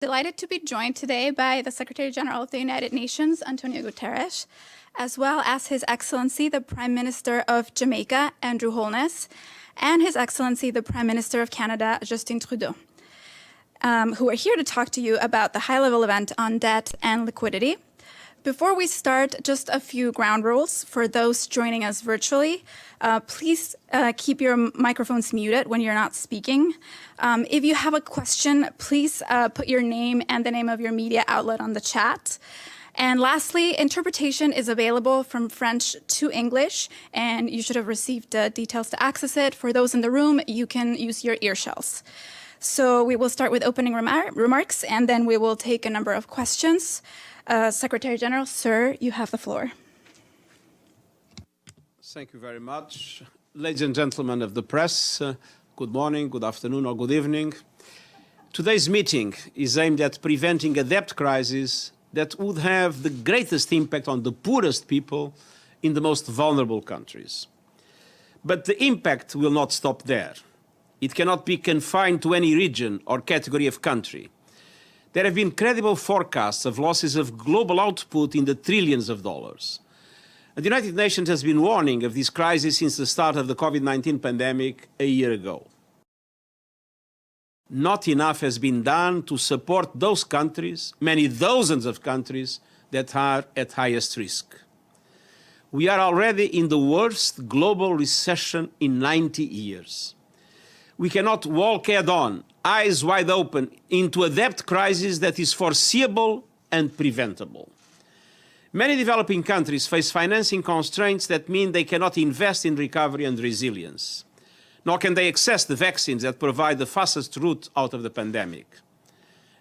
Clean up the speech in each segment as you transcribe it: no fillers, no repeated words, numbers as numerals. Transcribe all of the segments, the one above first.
Delighted to be joined today by the Secretary General of the United Nations, António Guterres, as well as His Excellency, the Prime Minister of Jamaica, Andrew Holness, and His Excellency, the Prime Minister of Canada, Justin Trudeau, who are here to talk to you about the high-level event on debt and liquidity. Before we start, just a few ground rules for those joining us virtually. Please keep your microphones muted when you're not speaking. If you have a question, please put your name and the name of your media outlet on the chat. And lastly, interpretation is available from French to English, and you should have received details to access it. For those in the room, you can use your ear shells. So we will start with opening remarks, and then we will take a number of questions. Secretary General, sir, you have the floor. Thank you very much. Ladies and gentlemen of the press, good morning, good afternoon, or good evening. Today's meeting is aimed at preventing a debt crisis that would have the greatest impact on the poorest people in the most vulnerable countries. But the impact will not stop there. It cannot be confined to any region or category of country. There have been credible forecasts of losses of global output in the trillions of dollars. And the United Nations has been warning of this crisis since the start of the COVID-19 pandemic a year ago. Not enough has been done to support those countries, many thousands of countries, that are at highest risk. We are already in the worst global recession in 90 years. We cannot walk head-on, eyes wide open, into a debt crisis that is foreseeable and preventable. Many developing countries face financing constraints that mean they cannot invest in recovery and resilience, nor can they access the vaccines that provide the fastest route out of the pandemic.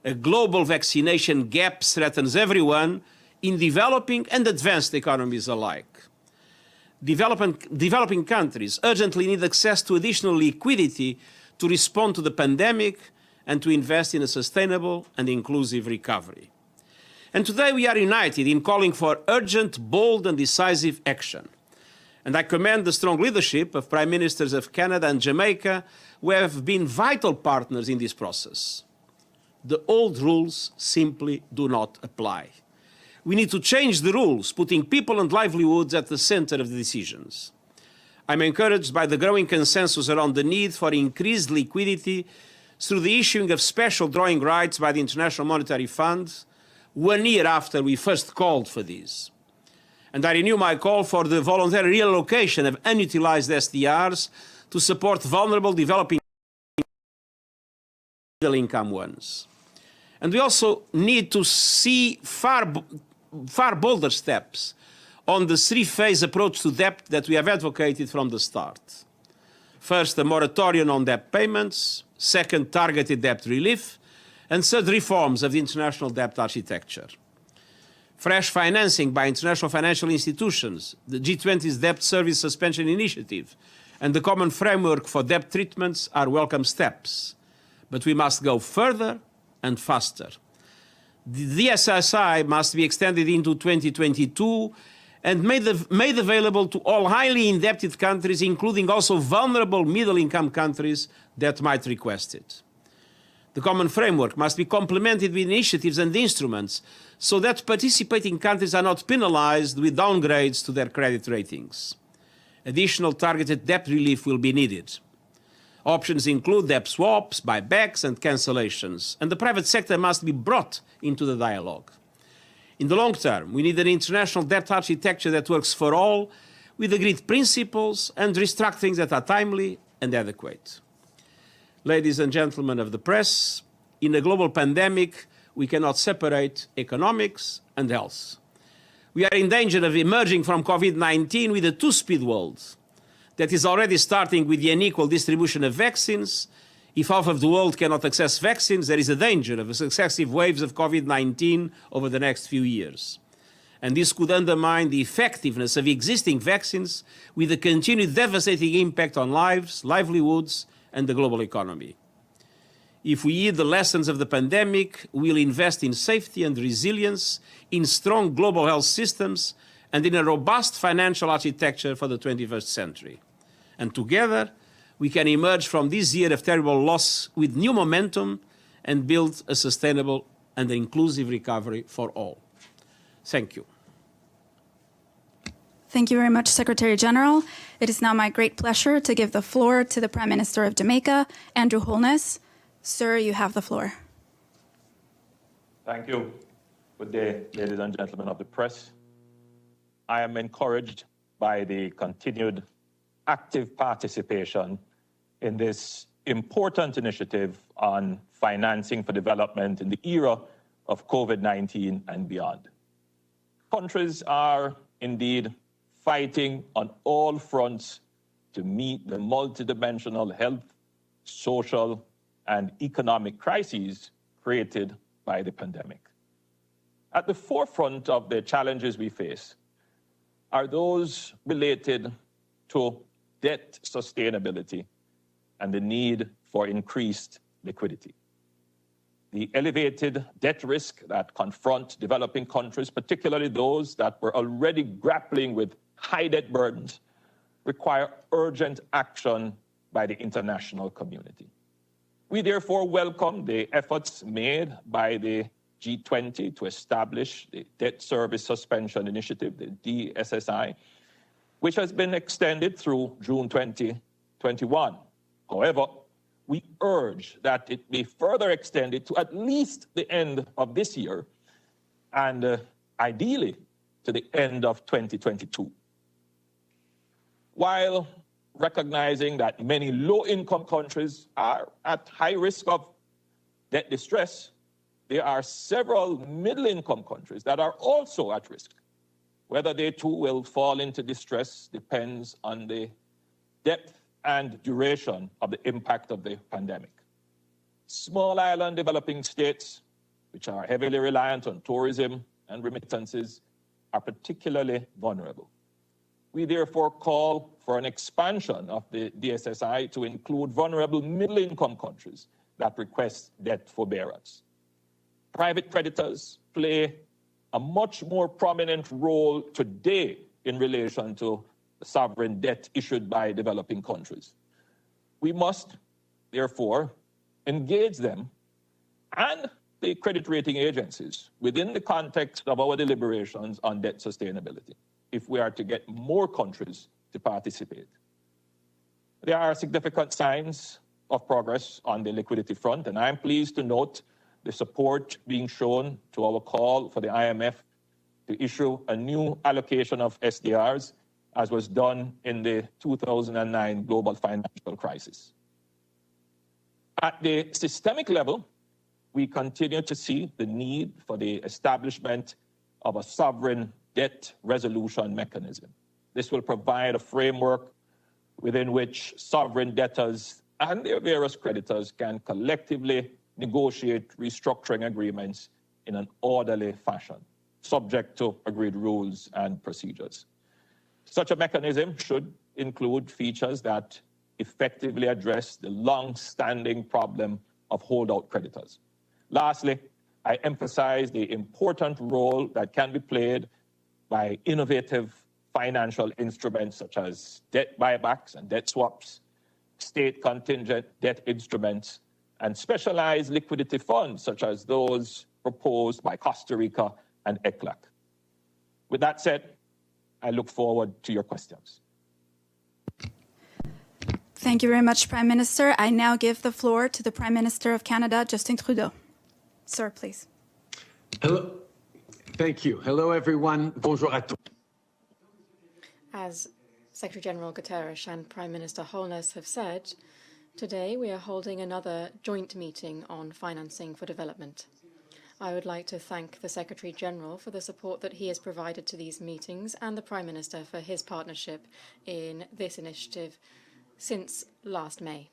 A global vaccination gap threatens everyone in developing and advanced economies alike. Developing countries urgently need access to additional liquidity to respond to the pandemic and to invest in a sustainable and inclusive recovery. And today we are united in calling for urgent, bold and decisive action. And I commend the strong leadership of Prime Ministers of Canada and Jamaica, who have been vital partners in this process. The old rules simply do not apply. We need to change the rules, putting people and livelihoods at the center of the decisions. I'm encouraged by the growing consensus around the need for increased liquidity through the issuing of special drawing rights by the International Monetary Fund 1 year after we first called for this. And I renew my call for the voluntary reallocation of unutilized SDRs to support vulnerable developing middle-income ones. And we also need to see far bolder steps on the three-phase approach to debt that we have advocated from the start. First, a moratorium on debt payments. Second, targeted debt relief. And third, reforms of the international debt architecture. Fresh financing by international financial institutions, the G20's Debt Service Suspension Initiative, and the Common Framework for Debt Treatments are welcome steps. But we must go further and faster. The DSSI must be extended into 2022 and made available to all highly indebted countries, including also vulnerable middle-income countries that might request it. The Common Framework must be complemented with initiatives and instruments so that participating countries are not penalized with downgrades to their credit ratings. Additional targeted debt relief will be needed. Options include debt swaps, buybacks and cancellations, and the private sector must be brought into the dialogue. In the long term, we need an international debt architecture that works for all, with agreed principles and restructurings that are timely and adequate. Ladies and gentlemen of the press, in a global pandemic, we cannot separate economics and health. We are in danger of emerging from COVID-19 with a two-speed world that is already starting with the unequal distribution of vaccines. If half of the world cannot access vaccines, there is a danger of successive waves of COVID-19 over the next few years. And this could undermine the effectiveness of existing vaccines with a continued devastating impact on lives, livelihoods, and the global economy. If we heed the lessons of the pandemic, we'll invest in safety and resilience, in strong global health systems, and in a robust financial architecture for the 21st century. And together, we can emerge from this year of terrible loss with new momentum and build a sustainable and inclusive recovery for all. Thank you. Thank you very much, Secretary General. It is now my great pleasure to give the floor to the Prime Minister of Jamaica, Andrew Holness. Sir, you have the floor. Thank you. Good day, ladies and gentlemen of the press. I am encouraged by the continued active participation in this important initiative on financing for development in the era of COVID-19 and beyond. Countries are indeed fighting on all fronts to meet the multidimensional health, social, and economic crises created by the pandemic. At the forefront of the challenges we face are those related to debt sustainability and the need for increased liquidity. The elevated debt risk that confront developing countries, particularly those that were already grappling with high debt burdens, require urgent action by the international community. We therefore welcome the efforts made by the G20 to establish the Debt Service Suspension Initiative, the DSSI, which has been extended through June 2021. However, we urge that it be further extended to at least the end of this year and ideally to the end of 2022. While recognizing that many low-income countries are at high risk of debt distress, there are several middle-income countries that are also at risk. Whether they too will fall into distress depends on the depth and duration of the impact of the pandemic. Small island developing states, which are heavily reliant on tourism and remittances, are particularly vulnerable. We therefore call for an expansion of the DSSI to include vulnerable middle-income countries that request debt forbearance. Private creditors play a much more prominent role today in relation to sovereign debt issued by developing countries. We must, therefore, engage them and the credit rating agencies within the context of our deliberations on debt sustainability if we are to get more countries to participate. There are significant signs of progress on the liquidity front, and I'm pleased to note the support being shown to our call for the IMF to issue a new allocation of SDRs, as was done in the 2009 global financial crisis. At the systemic level, we continue to see the need for the establishment of a sovereign debt resolution mechanism. This will provide a framework within which sovereign debtors and their various creditors can collectively negotiate restructuring agreements in an orderly fashion, subject to agreed rules and procedures. Such a mechanism should include features that effectively address the long-standing problem of holdout creditors. Lastly, I emphasize the important role that can be played by innovative financial instruments such as debt buybacks and debt swaps, state contingent debt instruments, and specialized liquidity funds such as those proposed by Costa Rica and ECLAC. With that said, I look forward to your questions. Thank you very much, Prime Minister. I now give the floor to the Prime Minister of Canada, Justin Trudeau. Sir, please. Hello. Thank you. Hello, everyone. Bonjour à tous. As Secretary General Guterres and Prime Minister Holness have said, today we are holding another joint meeting on financing for development. I would like to thank the Secretary General for the support that he has provided to these meetings and the Prime Minister for his partnership in this initiative since last May.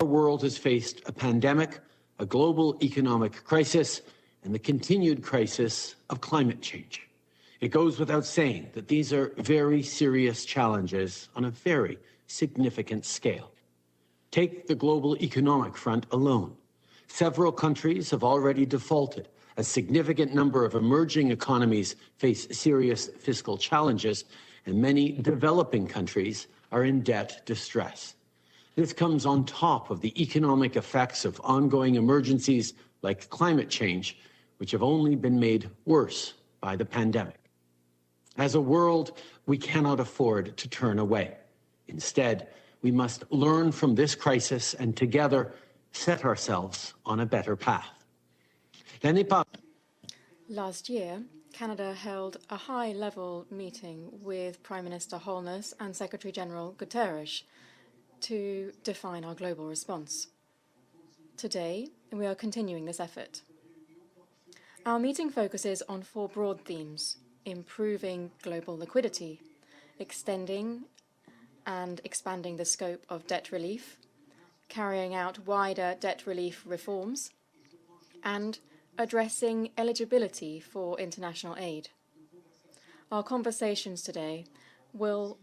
Our world has faced a pandemic, a global economic crisis, and the continued crisis of climate change. It goes without saying that these are very serious challenges on a very significant scale. Take the global economic front alone. Several countries have already defaulted. A significant number of emerging economies face serious fiscal challenges, and many developing countries are in debt distress. This comes on top of the economic effects of ongoing emergencies like climate change, which have only been made worse by the pandemic. As a world, we cannot afford to turn away. Instead, we must learn from this crisis and together set ourselves on a better path. Last year, Canada held a high-level meeting with Prime Minister Holness and Secretary-General Guterres to define our global response. Today, we are continuing this effort. Our meeting focuses on 4 broad themes: improving global liquidity, extending and expanding the scope of debt relief, carrying out wider debt relief reforms, and addressing eligibility for international aid. Our conversations today will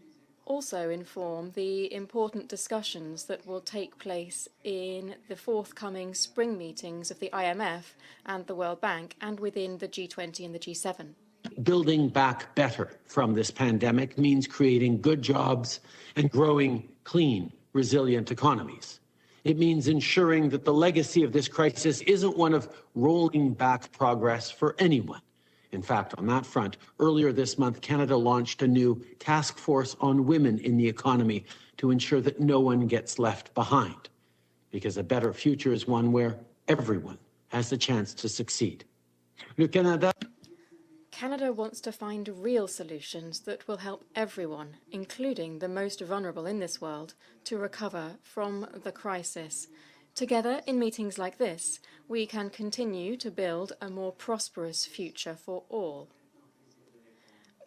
also inform the important discussions that will take place in the forthcoming spring meetings of the IMF and the World Bank and within the G20 and the G7. Building back better from this pandemic means creating good jobs and growing clean, resilient economies. It means ensuring that the legacy of this crisis isn't one of rolling back progress for anyone. In fact, on that front, earlier this month, Canada launched a new task force on women in the economy to ensure that no one gets left behind, because a better future is one where everyone has the chance to succeed. Canada wants to find real solutions that will help everyone, including the most vulnerable in this world, to recover from the crisis. Together, in meetings like this, we can continue to build a more prosperous future for all.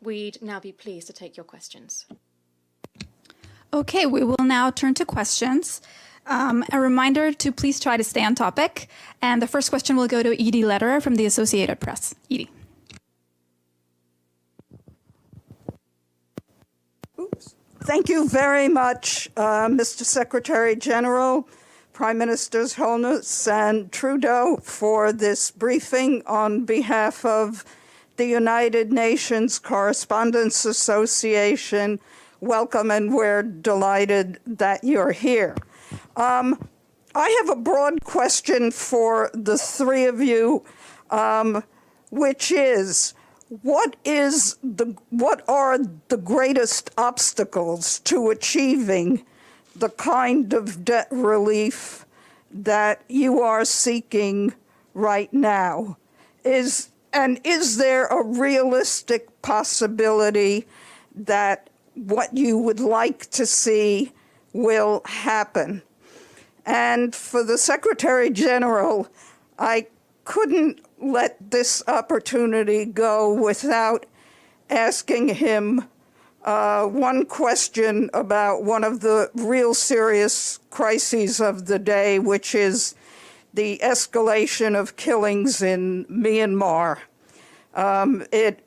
We'd now be pleased to take your questions. Okay, we will now turn to questions. A reminder to please try to stay on topic. And the first question will go to Edie Lederer from the Associated Press. Edie. Thank you very much, Mr. Secretary General, Prime Ministers Holness and Trudeau, for this briefing on behalf of the United Nations Correspondents Association. Welcome, and we're delighted that you're here. I have a broad question for the 3 of you, which is, what are the greatest obstacles to achieving the kind of debt relief that you are seeking right now? Is there a realistic possibility that what you would like to see will happen? And for the Secretary General, I couldn't let this opportunity go without asking him one question about one of the real serious crises of the day, which is the escalation of killings in Myanmar. It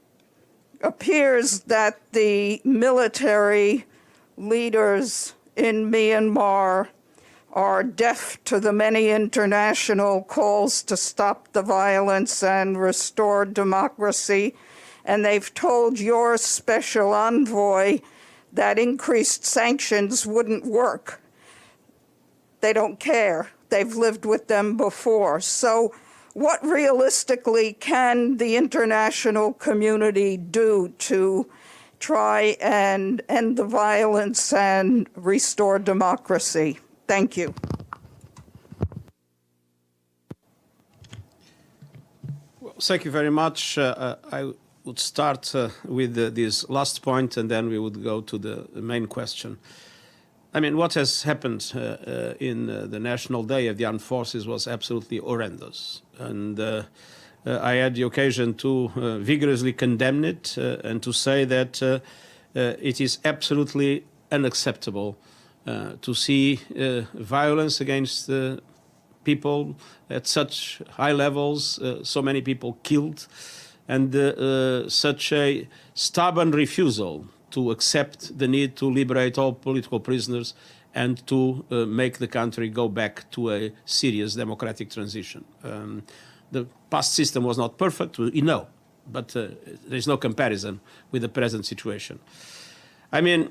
appears that the military leaders in Myanmar are deaf to the many international calls to stop the violence and restore democracy. And they've told your special envoy that increased sanctions wouldn't work. They don't care. They've lived with them before. So what realistically can the international community do to try and end the violence and restore democracy? Thank you. Well, thank you very much. I would start with this last point, and then we would go to the main question. I mean, what has happened in the National Day of the Armed Forces was absolutely horrendous. And I had the occasion to vigorously condemn it and to say that it is absolutely unacceptable to see violence against people at such high levels, so many people killed, and such a stubborn refusal to accept the need to liberate all political prisoners and to make the country go back to a serious democratic transition. The past system was not perfect, we know, but there's no comparison with the present situation. I mean,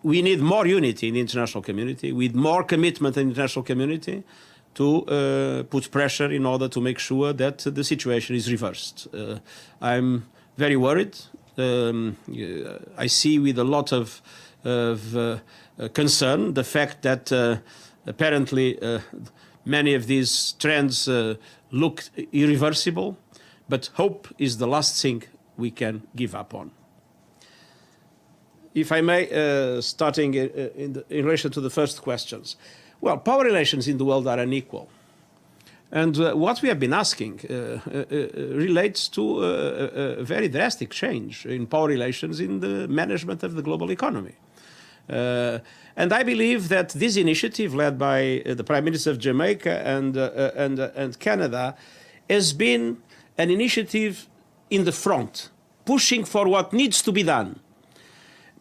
we need more unity in the international community, with more commitment in the international community to put pressure in order to make sure that the situation is reversed. I'm very worried. I see with a lot of concern the fact that apparently many of these trends look irreversible, but hope is the last thing we can give up on. If I may, starting in relation to the first questions. Well, power relations in the world are unequal. And what we have been asking relates to a very drastic change in power relations in the management of the global economy. And I believe that this initiative led by the Prime Minister of Jamaica and Canada has been an initiative in the front, pushing for what needs to be done.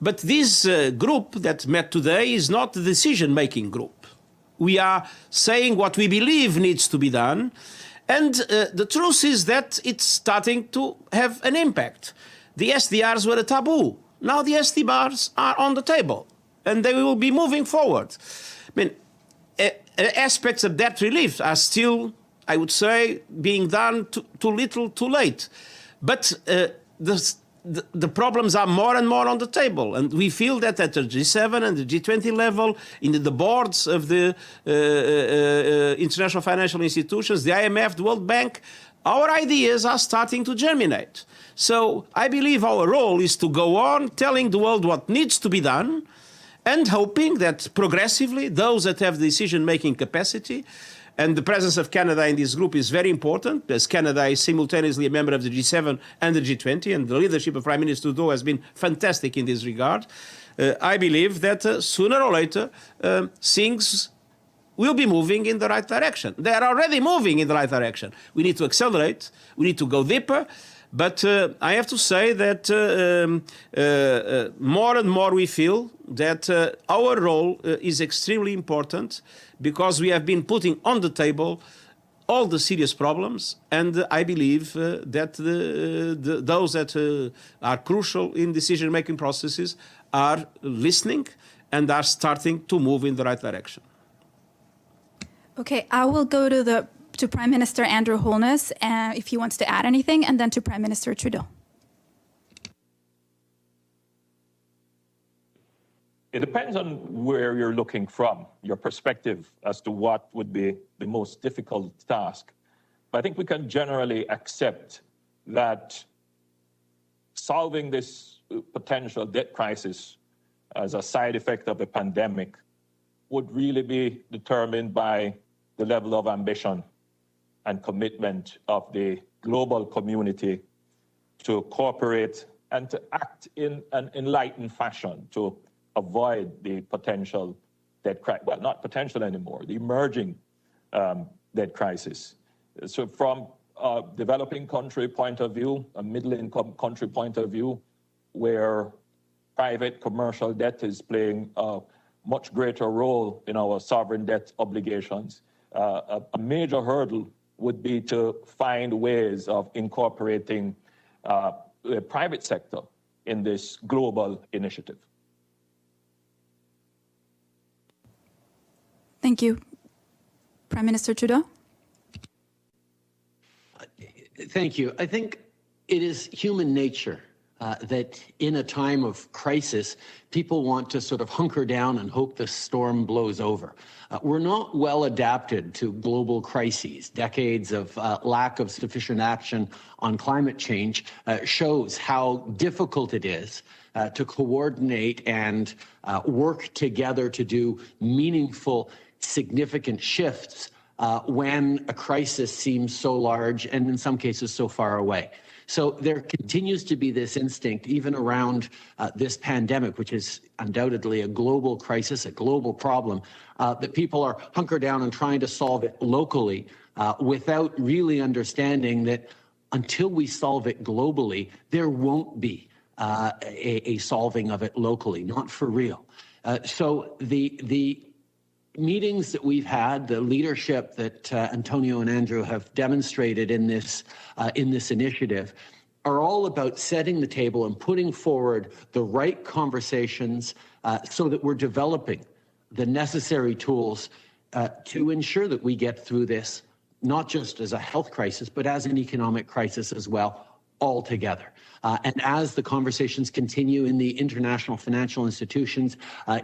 But this group that met today is not the decision-making group. We are saying what we believe needs to be done, and the truth is that it's starting to have an impact. The SDRs were a taboo. Now the SDRs are on the table, and they will be moving forward. I mean, aspects of debt relief are still, I would say, being done too little, too late. But the problems are more and more on the table, and we feel that at the G7 and the G20 level, in the boards of the international financial institutions, the IMF, the World Bank, our ideas are starting to germinate. So I believe our role is to go on telling the world what needs to be done, and hoping that progressively those that have decision-making capacity, and the presence of Canada in this group is very important, as Canada is simultaneously a member of the G7 and the G20, and the leadership of Prime Minister Trudeau has been fantastic in this regard. I believe that sooner or later things will be moving in the right direction. They are already moving in the right direction. We need to accelerate, we need to go deeper, but I have to say that more and more we feel that our role is extremely important, because we have been putting on the table all the serious problems, and I believe that those that are crucial in decision-making processes are listening and are starting to move in the right direction. Okay, I will go to Prime Minister Andrew Holness if he wants to add anything, and then to Prime Minister Trudeau. It depends on where you're looking from, your perspective as to what would be the most difficult task. But I think we can generally accept that solving this potential debt crisis as a side effect of the pandemic would really be determined by the level of ambition and commitment of the global community to cooperate and to act in an enlightened fashion to avoid the potential debt crisis, well, not potential anymore, the emerging debt crisis. So from a developing country point of view, a middle-income country point of view, where private commercial debt is playing a much greater role in our sovereign debt obligations, a major hurdle would be to find ways of incorporating the private sector in this global initiative. Thank you. Prime Minister Trudeau? Thank you. I think it is human nature that in a time of crisis, people want to sort of hunker down and hope the storm blows over. We're not well adapted to global crises. Decades of lack of sufficient action on climate change shows how difficult it is to coordinate and work together to do meaningful, significant shifts when a crisis seems so large and in some cases so far away. So there continues to be this instinct, even around this pandemic, which is undoubtedly a global crisis, a global problem, that people are hunkered down and trying to solve it locally without really understanding that until we solve it globally, there won't be a solving of it locally, not for real. So the meetings that we've had, the leadership that António and Andrew have demonstrated in this initiative, are all about setting the table and putting forward the right conversations so that we're developing the necessary tools to ensure that we get through this, not just as a health crisis, but as an economic crisis as well, all together. And as the conversations continue in the international financial institutions,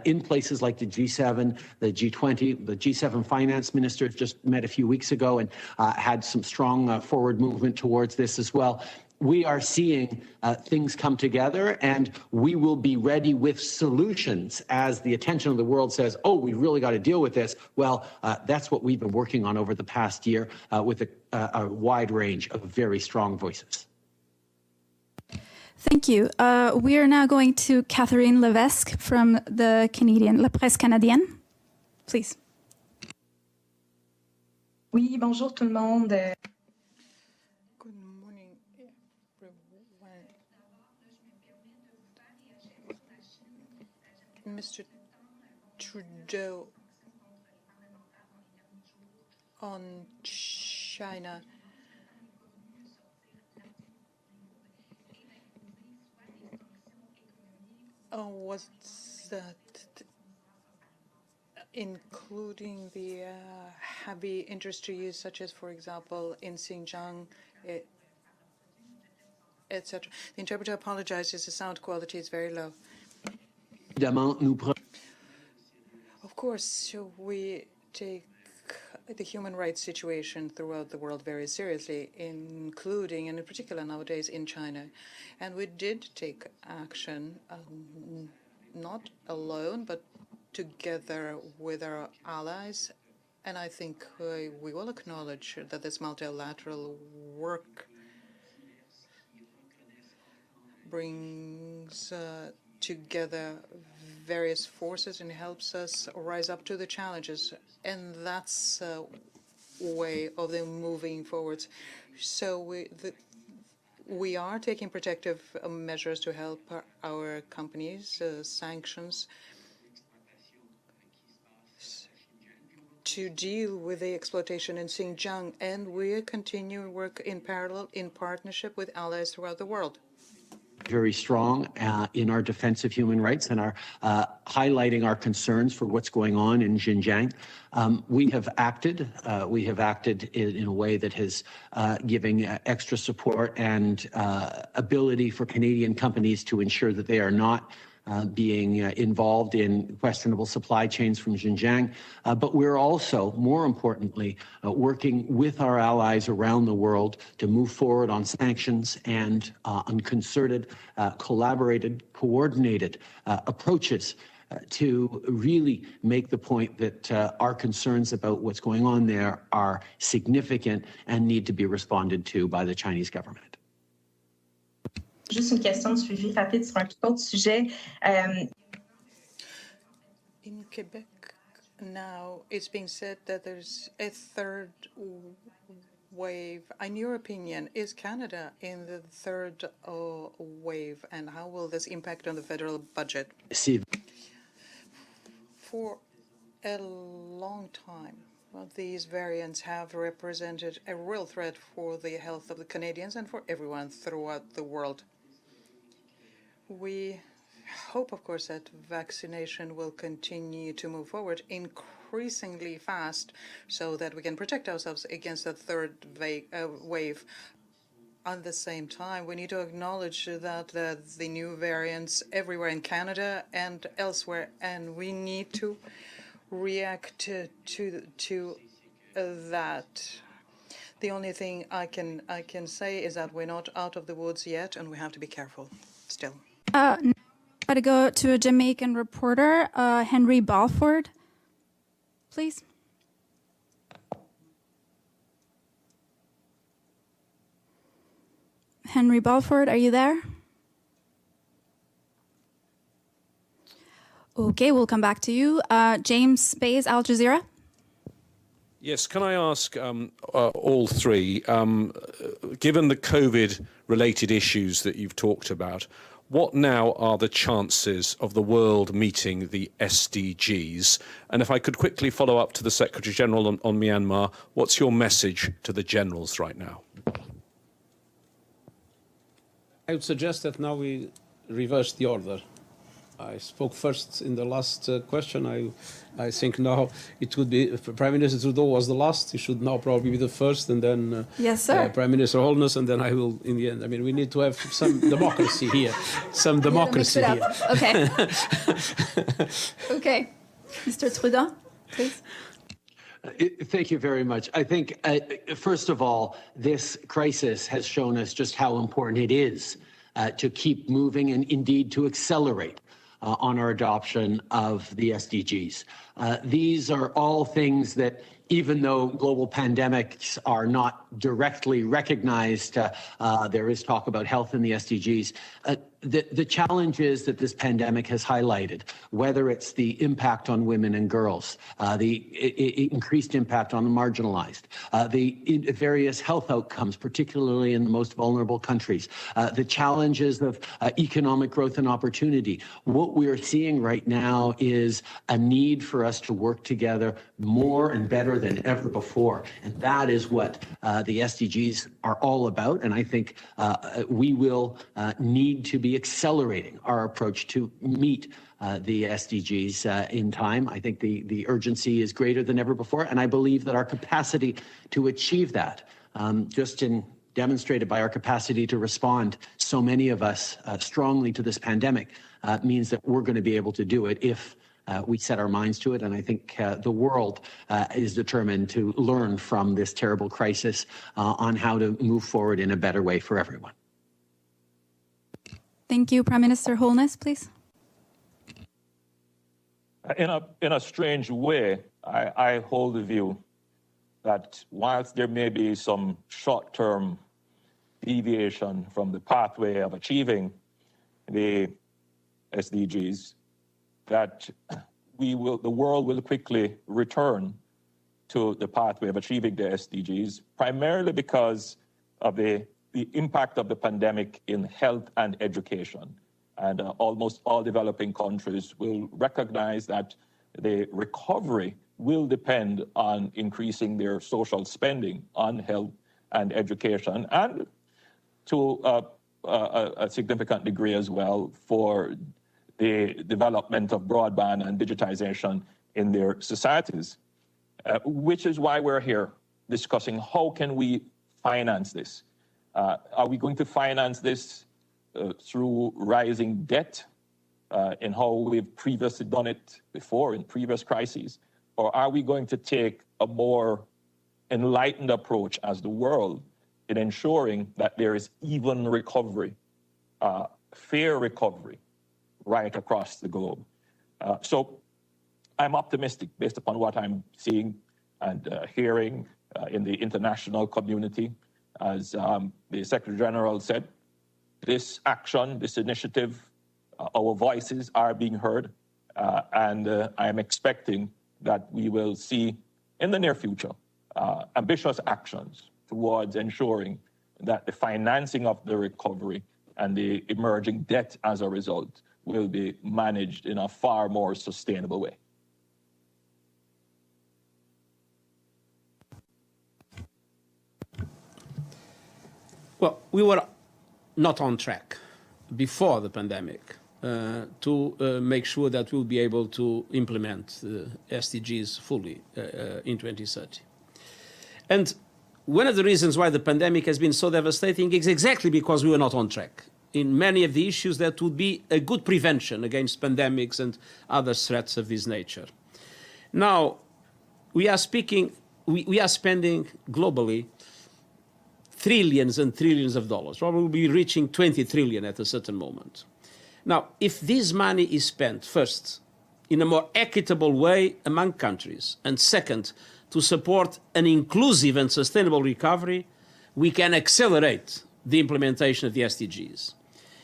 in places like the G7, the G20, the G7 finance ministers just met a few weeks ago and had some strong forward movement towards this as well. We are seeing things come together, and we will be ready with solutions as the attention of the world says, oh, we really got to deal with this. Well, that's what we've been working on over the past year with a wide range of very strong voices. Thank you. We are now going to Catherine Levesque from the Canadian, La Presse Canadienne. Please. Oui, bonjour tout le monde. Good morning, everyone. Mr. Trudeau, on China. Was that including the heavy industries, such as, for example, in Xinjiang, etc.? The interpreter apologizes. The sound quality is very low. Of course, we take the human rights situation throughout the world very seriously, including and in particular nowadays in China. And we did take action, not alone, but together with our allies. And I think we will acknowledge that this multilateral work brings together various forces and helps us rise up to the challenges. And that's a way of them moving forwards. So we are taking protective measures to help our companies, sanctions, to deal with the exploitation in Xinjiang. And we continue to work in parallel, in partnership with allies throughout the world. Very strong in our defense of human rights and are highlighting our concerns for what's going on in Xinjiang. We have acted in a way that has giving extra support and ability for Canadian companies to ensure that they are not being involved in questionable supply chains from Xinjiang. But we're also, more importantly, working with our allies around the world to move forward on sanctions and on concerted, collaborated, coordinated approaches to really make the point that our concerns about what's going on there are significant and need to be responded to by the Chinese government. Juste une question de suivi rapide sur un tout autre sujet. In Quebec now, it's being said that there's a third wave. In your opinion, is Canada in the third wave, and how will this impact on the federal budget? For a long time, these variants have represented a real threat for the health of the Canadians and for everyone throughout the world. We hope, of course, that vaccination will continue to move forward increasingly fast so that we can protect ourselves against the third wave. At the same time, we need to acknowledge that the new variants everywhere in Canada and elsewhere, and we need to react to that. The only thing I can say is that we're not out of the woods yet, and we have to be careful still. Got to go to a Jamaican reporter, Henry Balford, please. Henry Balford, are you there? Okay, we'll come back to you. James Bays, Al Jazeera. Yes, can I ask all three, given the COVID-related issues that you've talked about, what now are the chances of the world meeting the SDGs? And if I could quickly follow up to the Secretary-General on Myanmar, what's your message to the generals right now? I would suggest that now we reverse the order. I spoke first in the last question. I think now it would be, if Prime Minister Trudeau was the last, he should now probably be the first, and then Yes, sir. Prime Minister Holness, and then I will in the end. I mean, we need to have some democracy here. Some democracy here. Okay. Okay. Mr. Trudeau, please. Thank you very much. I think, first of all, this crisis has shown us just how important it is to keep moving and indeed to accelerate on our adoption of the SDGs. These are all things that, even though global pandemics are not directly recognized, there is talk about health in the SDGs. The challenges that this pandemic has highlighted, whether it's the impact on women and girls, the increased impact on the marginalized, the various health outcomes, particularly in the most vulnerable countries, the challenges of economic growth and opportunity. What we are seeing right now is a need for us to work together more and better than ever before. And that is what the SDGs are all about. And I think we will need to be accelerating our approach to meet the SDGs in time. I think the urgency is greater than ever before. And I believe that our capacity to achieve that, demonstrated by our capacity to respond, so many of us strongly to this pandemic, means that we're going to be able to do it if we set our minds to it. And I think the world is determined to learn from this terrible crisis on how to move forward in a better way for everyone. Thank you. Prime Minister Holness, please. In a strange way, I hold the view that whilst there may be some short-term deviation from the pathway of achieving the SDGs, that the world will quickly return to the pathway of achieving the SDGs, primarily because of the impact of the pandemic in health and education. And almost all developing countries will recognize that the recovery will depend on increasing their social spending on health and education, and to a significant degree as well for the development of broadband and digitization in their societies, which is why we're here discussing how can we finance this. Are we going to finance this through rising debt in how we've previously done it before in previous crises? Or are we going to take a more enlightened approach as the world in ensuring that there is even recovery, fair recovery right across the globe? So I'm optimistic based upon what I'm seeing and hearing in the international community. As the Secretary General said, this action, this initiative, our voices are being heard, and I'm expecting that we will see in the near future ambitious actions towards ensuring that the financing of the recovery and the emerging debt as a result will be managed in a far more sustainable way. Well, we were not on track before the pandemic to make sure that we'll be able to implement the SDGs fully in 2030. And one of the reasons why the pandemic has been so devastating is exactly because we were not on track in many of the issues that would be a good prevention against pandemics and other threats of this nature. Now, we are spending globally trillions and trillions of dollars. Probably we'll be reaching 20 trillion at a certain moment. Now, if this money is spent, first, in a more equitable way among countries, and second, to support an inclusive and sustainable recovery, we can accelerate the implementation of the SDGs.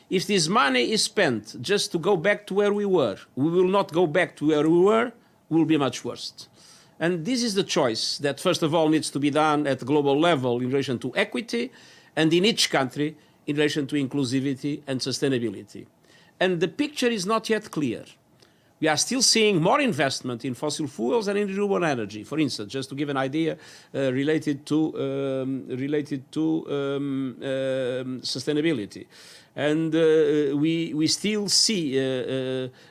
If this money is spent just to go back to where we were, we will not go back to where we were, we will be much worse. And this is the choice that, first of all, needs to be done at the global level in relation to equity, and in each country in relation to inclusivity and sustainability. And the picture is not yet clear. we are still seeing more investment in fossil fuels and in renewable energy. For instance, just to give an idea related to sustainability. And we still see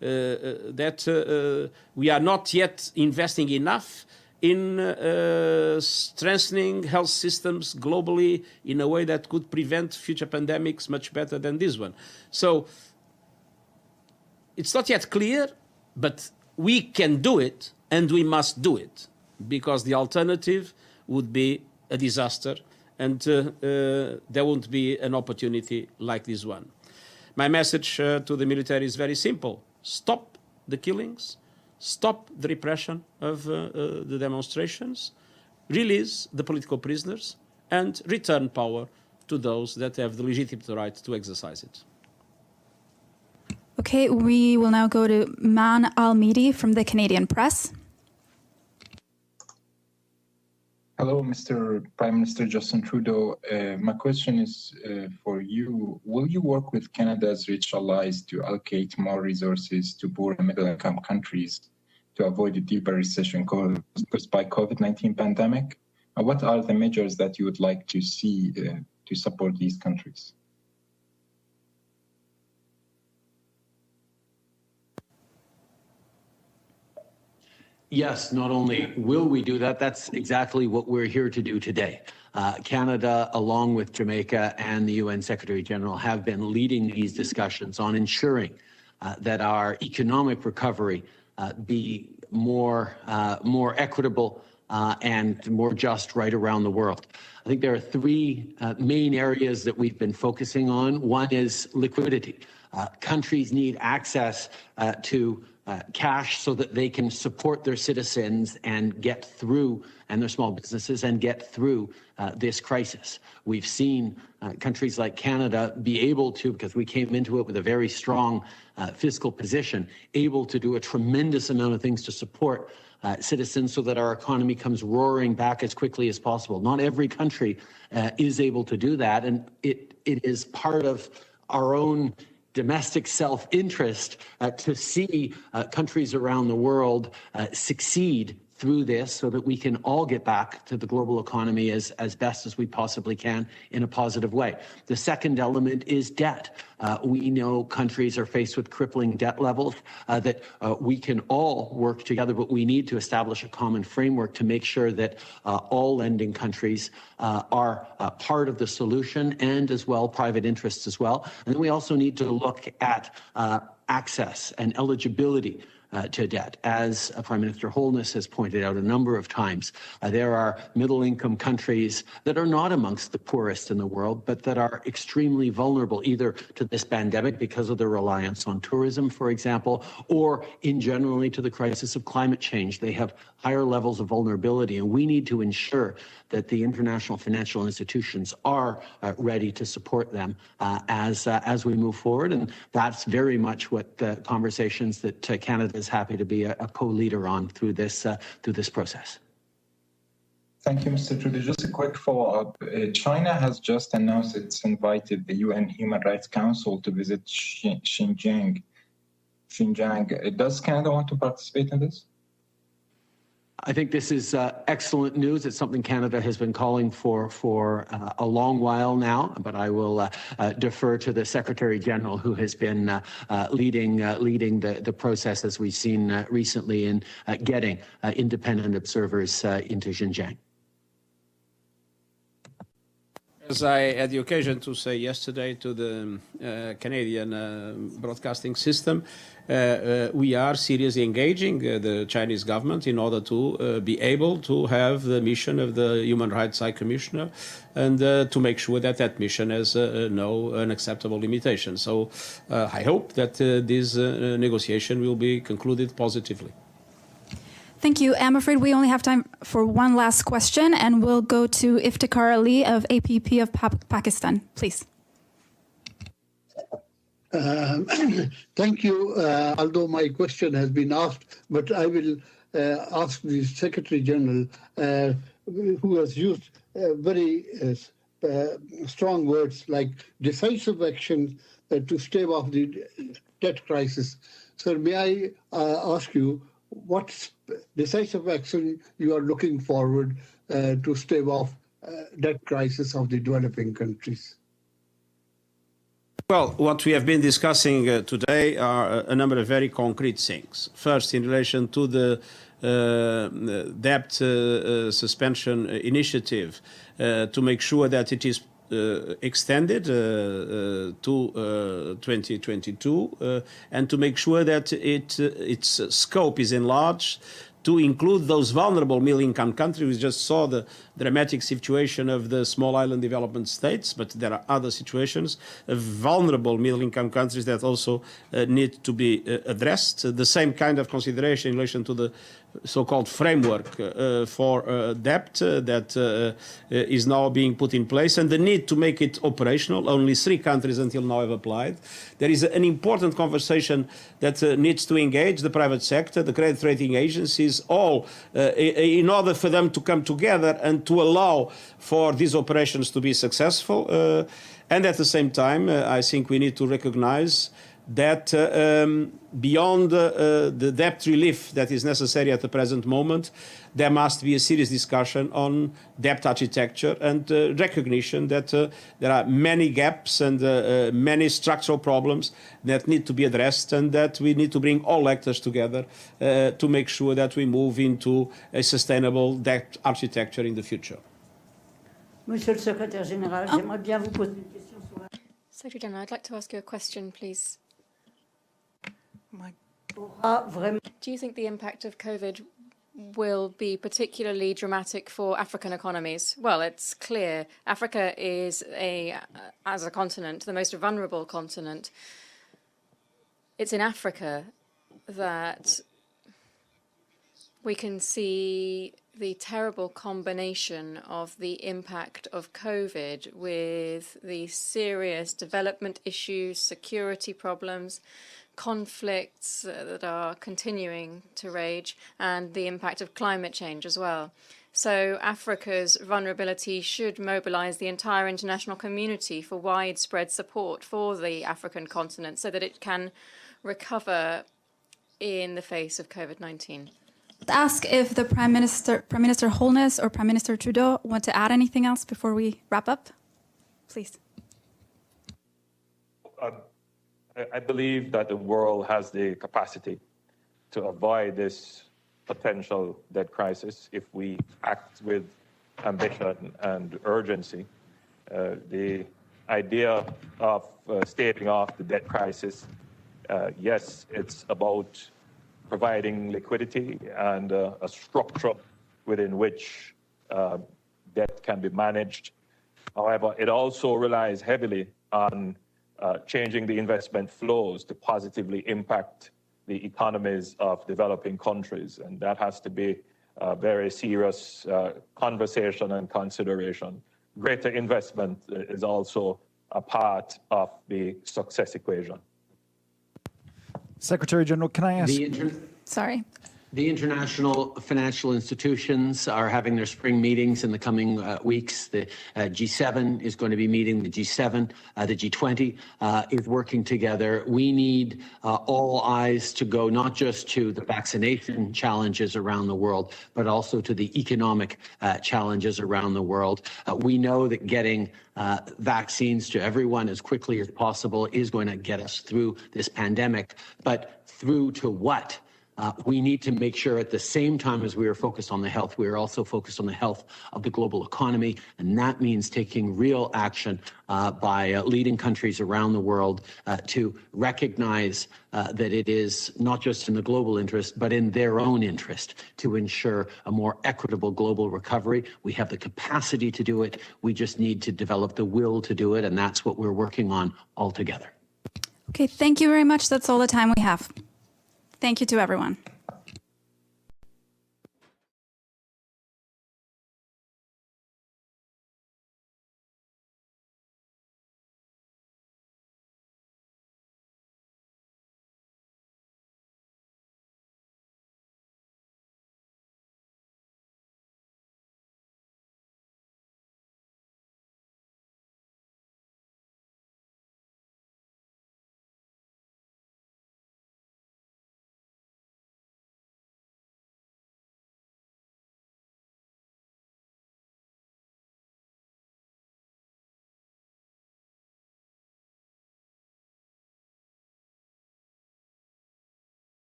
that we are not yet investing enough in strengthening health systems globally in a way that could prevent future pandemics much better than this one. So it's not yet clear, but we can do it and we must do it, because the alternative would be a disaster, and there won't be an opportunity like this one. My message to the military is very simple. Stop the killings, stop the repression of the demonstrations, release the political prisoners, and return power to those that have the legitimate right to exercise it. Okay, we will now go to Man Al-Midi from the Canadian Press. Hello, Mr. Prime Minister Justin Trudeau. My question is for you. Will you work with Canada's rich allies to allocate more resources to poor and middle-income countries to avoid a deeper recession caused by COVID-19 pandemic? And what are the measures that you would like to see to support these countries? Yes, not only will we do that, that's exactly what we're here to do today. Canada, along with Jamaica and the UN Secretary General, have been leading these discussions on ensuring that our economic recovery be more equitable and more just right around the world. I think there are three main areas that we've been focusing on. One is liquidity. Countries need access to cash so that they can support their citizens and get through, and their small businesses, and get through this crisis. We've seen countries like Canada be able to, because we came into it with a very strong fiscal position, able to do a tremendous amount of things to support citizens so that our economy comes roaring back as quickly as possible. Not every country is able to do that, and it is part of our own domestic self-interest to see countries around the world succeed through this so that we can all get back to the global economy as best as we possibly can in a positive way. The second element is debt. We know countries are faced with crippling debt levels that we can all work together, but we need to establish a common framework to make sure that all lending countries are part of the solution, and as well private interests as well. And then we also need to look at access and eligibility to debt. As Prime Minister Holness has pointed out a number of times, there are middle-income countries that are not amongst the poorest in the world, but that are extremely vulnerable either to this pandemic because of their reliance on tourism, for example, or in generally to the crisis of climate change. They have higher levels of vulnerability, and we need to ensure that the international financial institutions are ready to support them as we move forward. And that's very much what the conversations that Canada is happy to be a co-leader on through this process. Thank you, Mr. Trudeau. Just a quick follow-up. China has just announced it's invited the UN Human Rights Council to visit Xinjiang. Does Canada want to participate in this? I think this is excellent news. It's something Canada has been calling for a long while now, but I will defer to the Secretary General, who has been leading the process, as we've seen recently, in getting independent observers into Xinjiang. As I had the occasion to say yesterday to the Canadian broadcasting system, we are seriously engaging the Chinese government in order to be able to have the mission of the Human Rights High Commissioner, and to make sure that that mission has no unacceptable limitations. So I hope that this negotiation will be concluded positively. Thank you. I'm afraid we only have time for one last question, and we'll go to Iftikhar Ali of APP of Pakistan. Please. Thank you. Although my question has been asked, but I will ask the Secretary General, who has used very strong words like decisive action to stave off the debt crisis. Sir, may I ask you what decisive action you are looking forward to stave off debt crisis of the developing countries? Well, what we have been discussing today are a number of very concrete things. First, in relation to the debt suspension initiative, to make sure that it is extended to 2022 and to make sure that its scope is enlarged to include those vulnerable middle-income countries. We just saw the dramatic situation of the small island development states, but there are other situations of vulnerable middle-income countries that also need to be addressed. The same kind of consideration in relation to the so-called framework for debt that is now being put in place, and the need to make it operational. Only 3 countries until now have applied. There is an important conversation that needs to engage the private sector, the credit rating agencies, all in order for them to come together and to allow for these operations to be successful. And at the same time, I think we need to recognize that beyond the debt relief that is necessary at the present moment, there must be a serious discussion on debt architecture and recognition that there are many gaps and many structural problems that need to be addressed, and that we need to bring all actors together to make sure that we move into a sustainable debt architecture in the future. Monsieur le Secrétaire Général, j'aimerais bien vous poser une question sur la... Secretary General, I'd like to ask you a question, please. Do you think the impact of COVID will be particularly dramatic for African economies? Well, it's clear Africa is, as a continent, the most vulnerable continent. It's in Africa that we can see the terrible combination of the impact of COVID with the serious development issues, security problems, conflicts that are continuing to rage, and the impact of climate change as well. So Africa's vulnerability should mobilize the entire international community for widespread support for the African continent so that it can recover in the face of COVID-19. Ask if the Prime Minister Holness or Prime Minister Trudeau want to add anything else before we wrap up, please. I believe that the world has the capacity to avoid this potential debt crisis if we act with ambition and urgency. The idea of staving off the debt crisis, yes, it's about providing liquidity and a structure within which debt can be managed. However, it also relies heavily on changing the investment flows to positively impact the economies of developing countries. And that has to be a very serious conversation and consideration. Greater investment is also a part of the success equation. Secretary General, can I ask? Sorry. The international financial institutions are having their spring meetings in the coming weeks. The G7 is going to be meeting, the G7, the G20 is working together. We need all eyes to go not just to the vaccination challenges around the world, but also to the economic challenges around the world. We know that getting vaccines to everyone as quickly as possible is going to get us through this pandemic, but through to what? We need to make sure at the same time as we are focused on the health, we are also focused on the health of the global economy. And that means taking real action by leading countries around the world to recognize that it is not just in the global interest, but in their own interest to ensure a more equitable global recovery. We have the capacity to do it. We just need to develop the will to do it. And that's what we're working on all together. Okay, thank you very much. That's all the time we have. Thank you to everyone.